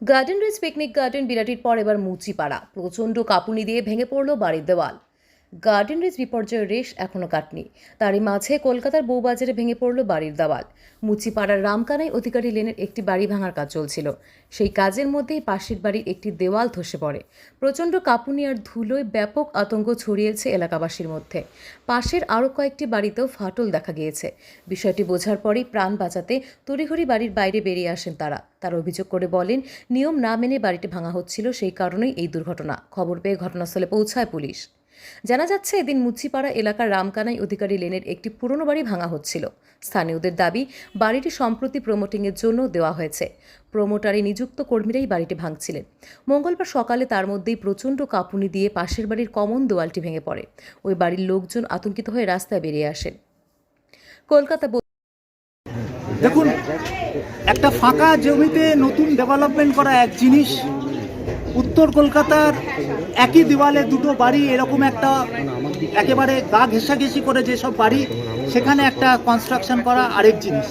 Garden rich picnic garden বিরাটির পর এবার মুচিপাড়া প্রচণ্ড কাঁপুনি দিয়ে ভেঙে পড়ল বাড়ির দেওয়াল। গার্ডেন রিচ বিপর্যয়ের রেশ এখনও কাটনি, তারই মাঝে কলকাতার বউবাজারে ভেঙে পড়ল বাড়ির দেওয়াল। মুচিপাড়ার রামকানাই অধিকারী লেনের একটি বাড়ি ভাঙার কাজ চলছিল, সেই কাজের মধ্যেই পাশের বাড়ির একটি দেওয়াল ধসে পড়ে। প্রচণ্ড কাঁপুনি আর ধুলোয় ব্যাপক আতঙ্ক ছড়িয়েছে এলাকাবাসীর মধ্যে। পাশের আরও কয়েকটি বাড়িতেও ফাটল দেখা গিয়েছে। বিষয়টি বোঝার পরেই প্রাণ বাঁচাতে তড়িঘড়ি বাড়ির বাইরে বেরিয়ে আসেন তারা অভিযোগ করে বলেন, নিয়ম না মেনে বাড়িটি ভাঙা হচ্ছিল, সেই কারণেই এই দুর্ঘটনা। খবর পেয়ে ঘটনাস্থলে পৌঁছায় পুলিশ। জানা যাচ্ছে, এদিন মুচিপাড়া এলাকার রামকানাই অধিকারী লেনের একটি পুরনো বাড়ি ভাঙা হচ্ছিল। স্থানীয়দের দাবি, বাড়িটি সম্প্রতি প্রমোটিংয়ের জন্য দেওয়া হয়েছে। প্রমোটারে নিযুক্ত কর্মীরাই বাড়িটি ভাঙছিলেন। মঙ্গলবার সকালে তার মধ্যেই প্রচণ্ড কাঁপুনি দিয়ে পাশের বাড়ির কমন দেওয়ালটি ভেঙে পড়ে। ওই বাড়ির লোকজন আতঙ্কিত হয়ে রাস্তায় বেরিয়ে আসেন। কলকাতা দেখুন, একটা ফাঁকা জমিতে নতুন ডেভেলপমেন্ট করা এক জিনিস, উত্তর কলকাতার একই দেওয়ালে দুটো বাড়ি এরকম একটা একেবারে গা ঘেঁষাঘেঁষি করে যেসব বাড়ি, সেখানে একটা কনস্ট্রাকশন করা আরেক জিনিস।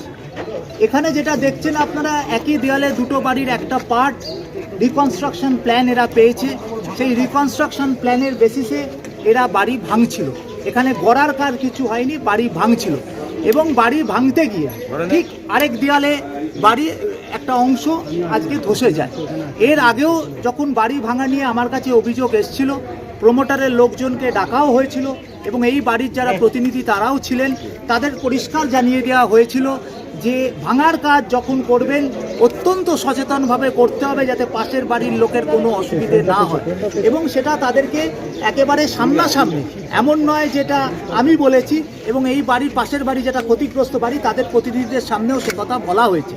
এখানে যেটা দেখছেন আপনারা, একই দেওয়ালে দুটো বাড়ির একটা পার্ট রিকনস্ট্রাকশন প্ল্যান এরা পেয়েছে, সেই রিকনস্ট্রাকশন প্ল্যানের বেসিসে এরা বাড়ি ভাঙছিল। এখানে গড়ার কাজ কিছু হয়নি, বাড়ি ভাঙছিল। এবং বাড়ি ভাঙতে গিয়ে ঠিক আরেক দেওয়ালে বাড়ি একটা অংশ আজকে ধসে যায়। এর আগেও যখন বাড়ি ভাঙা নিয়ে আমার কাছে অভিযোগ এসেছিল, প্রমোটারের লোকজনকে ডাকাও হয়েছিল এবং এই বাড়ির যারা প্রতিনিধি তারাও ছিলেন, তাদের পরিষ্কার জানিয়ে দেওয়া হয়েছিল যে ভাঙার কাজ যখন করবেন অত্যন্ত সচেতনভাবে করতে হবে, যাতে পাশের বাড়ির লোকের কোনো অসুবিধে না হয়। এবং সেটা তাদেরকে একেবারে সামনাসামনি, এমন নয় যেটা আমি বলেছি, এবং এই বাড়ির পাশের বাড়ি যেটা ক্ষতিগ্রস্ত বাড়ি, তাদের প্রতিনিধিদের সামনেও সে কথা বলা হয়েছে।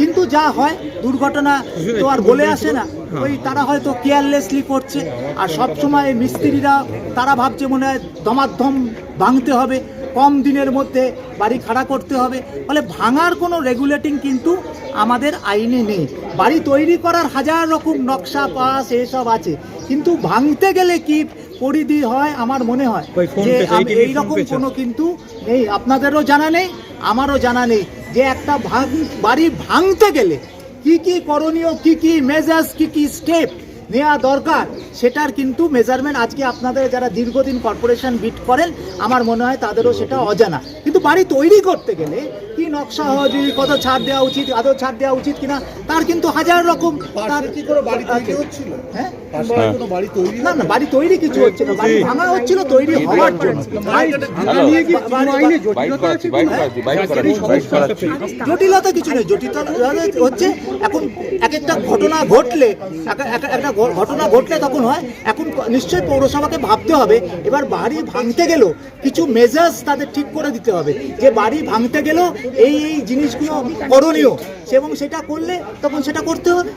কিন্তু যা হয়, দুর্ঘটনা তো আর বলে আসে না, ওই তারা হয়তো কেয়ারলেসলি করছে। আর সবসময় মিস্ত্রিরা তারা ভাবছে মনে হয় দমাধম ভাঙতে হবে, কম দিনের মধ্যে বাড়ি খাড়া করতে হবে। ফলে ভাঙার কোনো রেগুলেটিং কিন্তু আমাদের আইনে নেই। বাড়ি তৈরি করার হাজার রকম নকশা পাস এসব আছে, কিন্তু ভাঙতে গেলে কি পরিধি হয় আমার মনে হয় যে এইরকম কোনো কিন্তু নেই। আপনাদেরও জানা নেই, আমারও জানা নেই যে একটা বাড়ি ভাঙতে গেলে কি কি করণীয়, কি কি মেজার্স, কি কি স্টেপ নেওয়া দরকার, সেটার কিন্তু মেজারমেন্ট আজকে আপনাদের যারা দীর্ঘদিন কর্পোরেশন বিট করেন, আমার মনে হয় তাদেরও সেটা অজানা। কিন্তু বাড়ি তৈরি করতে গেলে কি নকশা হয়, যদি কত ছাড় দেওয়া উচিত, আদৌ ছাড় দেওয়া উচিত কিনা, তার কিন্তু হাজার রকম। তার কি করে বাড়ি তৈরি হচ্ছিল? হ্যাঁ, না না, বাড়ি তৈরি কিছু হচ্ছে না, বাড়ি ভাঙা হচ্ছিল তৈরি হওয়ার জন্য। জটিলতা কিছু নেই, জটিলতা হচ্ছে এখন এক একটা ঘটনা ঘটলে তখন হয়। এখন নিশ্চয়ই পৌরসভাকে ভাবতে হবে, এবার বাড়ি ভাঙতে গেলেও কিছু মেজার্স তাদের ঠিক করে দিতে হবে, যে বাড়ি ভাঙতে গেলেও এই জিনিসগুলো করণীয়, এবং সেটা করলে তখন সেটা করতে হবে।